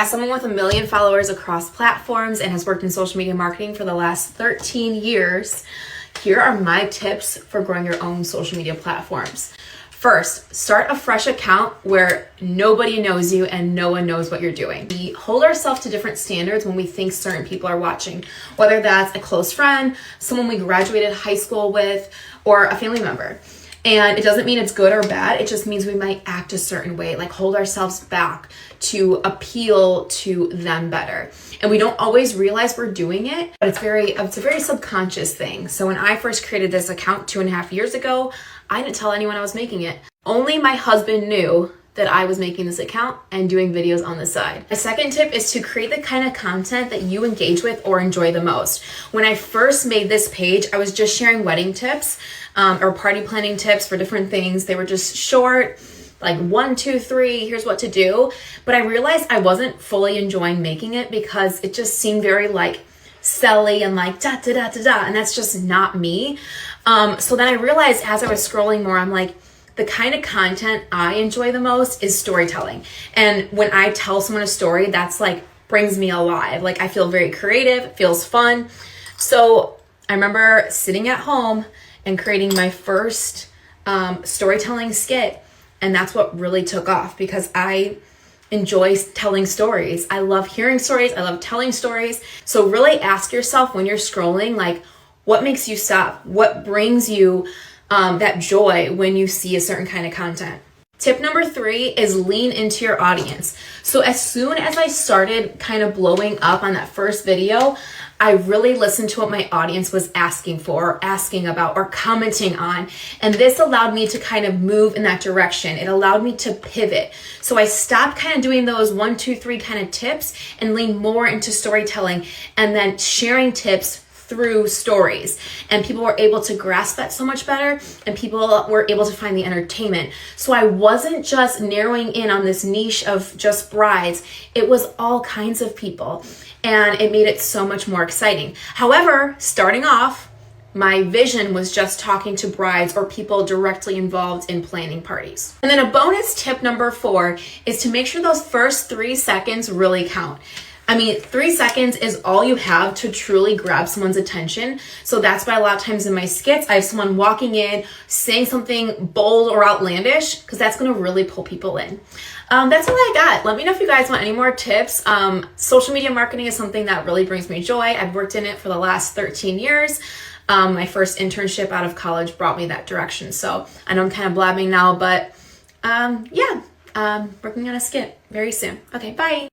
As someone with 1 million followers across platforms and has worked in social media marketing for the last 13 years, here are my tips for growing your own social media platforms. First, start a fresh account where nobody knows you and no one knows what you're doing. We hold ourselves to different standards when we think certain people are watching, whether that's a close friend, someone we graduated high school with, or a family member. And it doesn't mean it's good or bad. It just means we might act a certain way, like hold ourselves back to appeal to them better. And we don't always realize we're doing it, but it's a very subconscious thing. So when I first created this account 2.5 years ago, I didn't tell anyone I was making it. Only my husband knew that I was making this account and doing videos on the side. My second tip is to create the kind of content that you engage with or enjoy the most. When I first made this page, I was just sharing wedding tips or party planning tips for different things. They were just short, like 1, 2, 3, here's what to do. But I realized I wasn't fully enjoying making it because it just seemed very like selly and like da da da da da, and that's just not me. So then I realized as I was scrolling more, I'm like, the kind of content I enjoy the most is storytelling. And when I tell someone a story, that's like brings me alive. Like I feel very creative, it feels fun. So I remember sitting at home and creating my first storytelling skit. And that's what really took off because I enjoy telling stories. I love hearing stories. I love telling stories. So really ask yourself when you're scrolling, like, what makes you stop? What brings you that joy when you see a certain kind of content? Tip number 3 is lean into your audience. So as soon as I started kind of blowing up on that first video, I really listened to what my audience was asking for, or asking about, or commenting on. And this allowed me to kind of move in that direction. It allowed me to pivot. So I stopped kind of doing those 1, 2, 3 kind of tips and lean more into storytelling and then sharing tips through stories, and people were able to grasp that so much better, and people were able to find the entertainment. So I wasn't just narrowing in on this niche of just brides, it was all kinds of people, and it made it so much more exciting. However, starting off, my vision was just talking to brides or people directly involved in planning parties. And then a bonus tip number 4 is to make sure those first 3 seconds really count. I mean, 3 seconds is all you have to truly grab someone's attention. So that's why a lot of times in my skits, I have someone walking in, saying something bold or outlandish, because that's going to really pull people in. That's all I got. Let me know if you guys want any more tips. Social media marketing is something that really brings me joy. I've worked in it for the last 13 years. My first internship out of college brought me that direction. So I know I'm kind of blabbing now, but working on a skit very soon. Okay, bye.